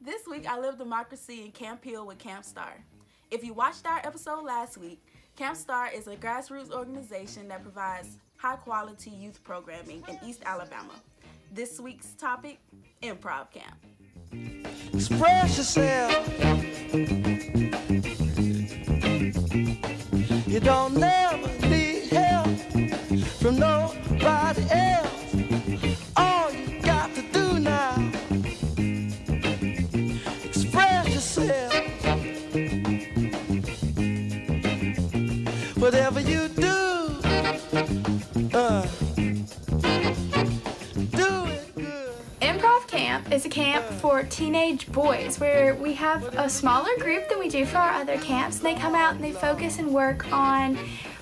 This week, I live democracy in Camp Hill with Camp Star. If you watched our episode last week, Camp Star is a grassroots organization that provides high-quality youth programming in East Alabama. This week's topic, Improv Camp. Express yourself. You don't never need help from nobody else. All you got to do now, express yourself. Whatever you do, do it good. Improv Camp is a camp for teenage boys where we have a smaller group than we do for our other camps. And they come out and they focus and work on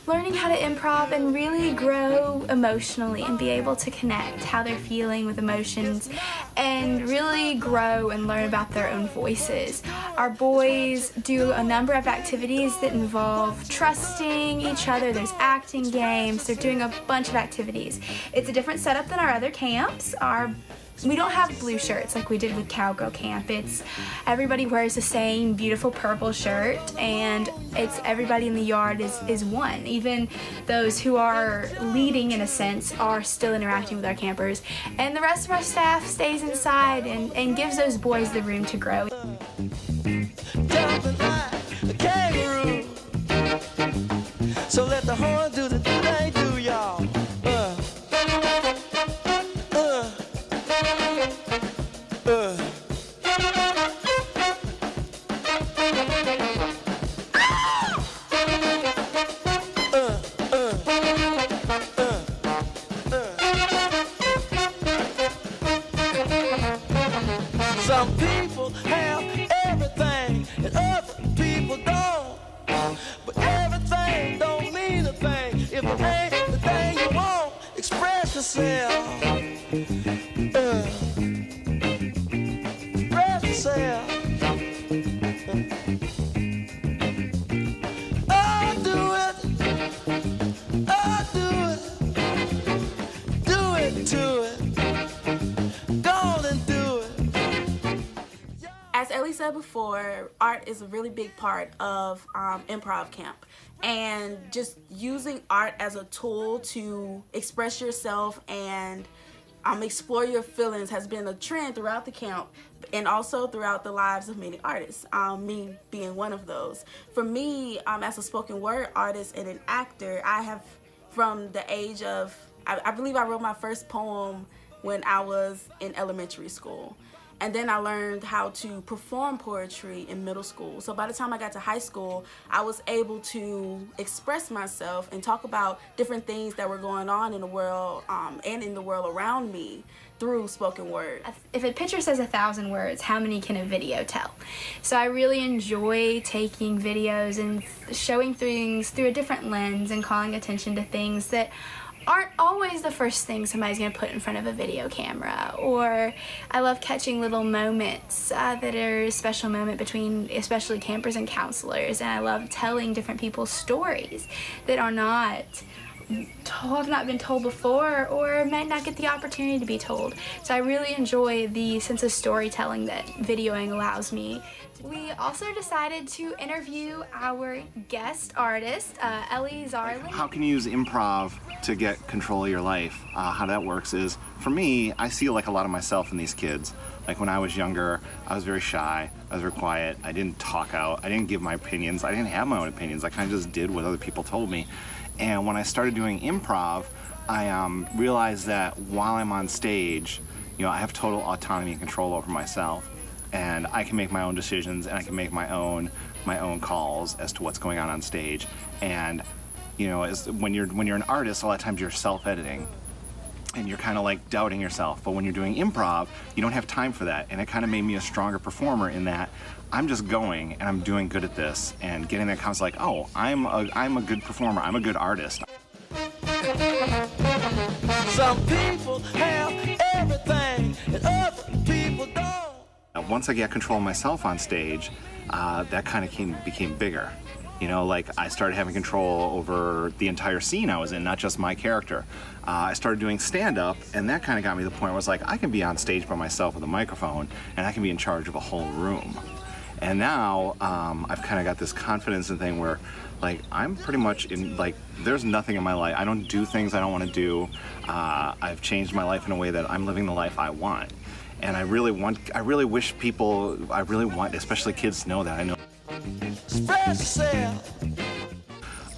learning how to improv and really grow emotionally and be able to connect how they're feeling with emotions and really grow and learn about their own voices. Our boys do a number of activities that involve trusting each other. There's acting games. They're doing a bunch of activities. It's a different setup than our other camps. We don't have blue shirts like we did with Cowgirl Camp. It's everybody wears the same beautiful purple shirt, and it's everybody in the yard is one. Even those who are leading, in a sense, are still interacting with our campers. And the rest of our staff stays inside and gives those boys the room to grow. Jumping like a kangaroo. So let the horn do the thing they do, y'all. Some people have everything and other people don't. But everything don't mean a thing if it ain't the thing you want. Express yourself. Express yourself. Oh, do it. Oh, do it. Do it to it. Go on and do it. As Ellie said before, art is a really big part of Improv Camp. And just using art as a tool to express yourself and explore your feelings has been a trend throughout the camp and also throughout the lives of many artists, me being one of those. For me, as a spoken word artist and an actor, I have, from the age of, I believe I wrote my first poem when I was in elementary school. And then I learned how to perform poetry in middle school. So by the time I got to high school, I was able to express myself and talk about different things that were going on in the world and in the world around me through spoken word. If a picture says 1,000 words, how many can a video tell? So I really enjoy taking videos and showing things through a different lens and calling attention to things that aren't always the first thing somebody's going to put in front of a video camera. Or I love catching little moments that are a special moment between especially campers and counselors, and I love telling different people's stories that are have not been told before or might not get the opportunity to be told. So I really enjoy the sense of storytelling that videoing allows me. We also decided to interview our guest artist, Ellie Zarlin. How can you use improv to get control of your life? How that works is, for me, I see like a lot of myself in these kids. Like when I was younger, I was very shy, I was very quiet, I didn't talk out, I didn't give my opinions, I didn't have my own opinions, I kind of just did what other people told me. And when I started doing improv, I realized that while I'm on stage, I have total autonomy and control over myself. And I can make my own decisions, and I can make my own calls as to what's going on stage. And when you're an artist, a lot of times you're self-editing, and you're kind of like doubting yourself. But when you're doing improv, you don't have time for that, and it kind of made me a stronger performer in that I'm just going and I'm doing good at this, and getting that comes like, oh, I'm a good performer, I'm a good artist. Some people have everything and other people don't. Once I got control of myself on stage, that kind of became bigger. You know, like I started having control over the entire scene I was in, not just my character. I started doing stand-up, and that kind of got me to the point where I was like, I can be on stage by myself with a microphone, and I can be in charge of a whole room. And now I've kind of got this confidence and thing where, like, I'm pretty much in, like, there's nothing in my life. I don't do things I don't want to do. I've changed my life in a way that I'm living the life I want. And I really want, especially kids to know that. I know. Express yourself.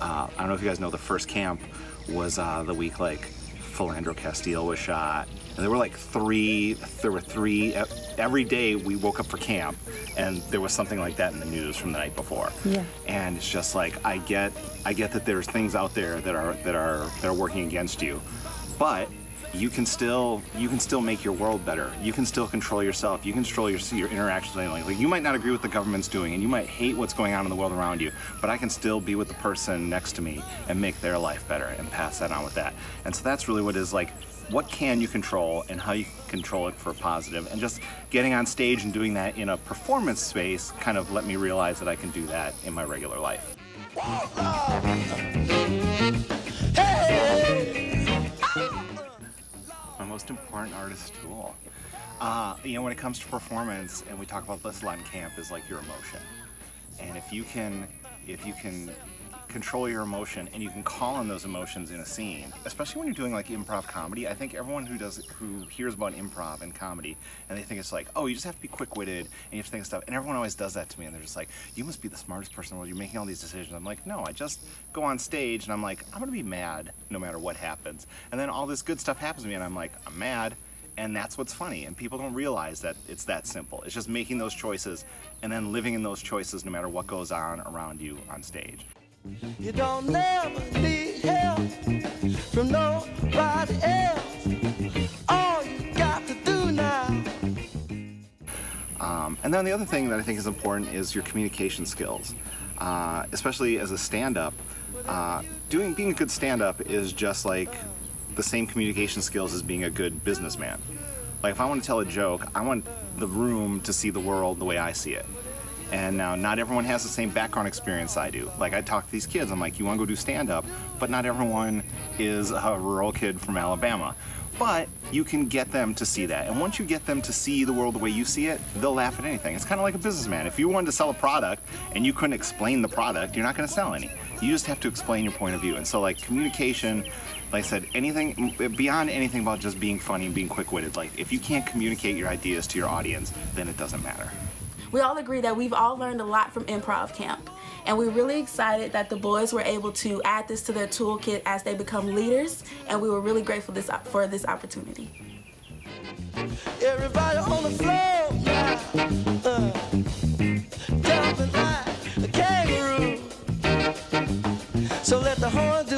I don't know if you guys know, the first camp was the week like Philandro Castile was shot. And there were three, every day we woke up for camp and there was something like that in the news from the night before. Yeah. And it's just like, I get that there's things out there that are working against you, but you can still make your world better. You can still control yourself. You can control your interactions with anyone. Like, you might not agree with the government's doing, and you might hate what's going on in the world around you, but I can still be with the person next to me and make their life better and pass that on with that. And so that's really what is like, what can you control and how you can control it for a positive. And just getting on stage and doing that in a performance space kind of let me realize that I can do that in my regular life. My most important artist tool. You know, when it comes to performance, and we talk about this a lot in camp, is like your emotion. And if you can control your emotion and you can call on those emotions in a scene, especially when you're doing like improv comedy. I think everyone who hears about improv and comedy and they think it's like, oh, you just have to be quick-witted and you have to think of stuff, and everyone always does that to me, and they're just like, you must be the smartest person in the world, you're making all these decisions. I'm like, no, I just go on stage and I'm like, I'm gonna be mad no matter what happens, and then all this good stuff happens to me and I'm like, I'm mad. And that's what's funny, and people don't realize that it's that simple. It's just making those choices and then living in those choices no matter what goes on around you on stage. You don't never need help from nobody else. All you got to do now. And then the other thing that I think is important is your communication skills, especially as a stand-up. Being a good stand-up is just like the same communication skills as being a good businessman. Like, if I want to tell a joke, I want the room to see the world the way I see it. And now, not everyone has the same background experience I do. Like, I talk to these kids, I'm like, you want to go do stand-up? But not everyone is a rural kid from Alabama. But you can get them to see that. And once you get them to see the world the way you see it, they'll laugh at anything. It's kind of like a businessman. If you wanted to sell a product and you couldn't explain the product, you're not going to sell any. You just have to explain your point of view. And so, like, communication, like I said, anything beyond anything about just being funny and being quick-witted, like, if you can't communicate your ideas to your audience, then it doesn't matter. We all agree that we've all learned a lot from improv camp, and we're really excited that the boys were able to add this to their toolkit as they become leaders, and we were really grateful for this opportunity. Everybody on the floor now, jumping like a kangaroo. So let the horn do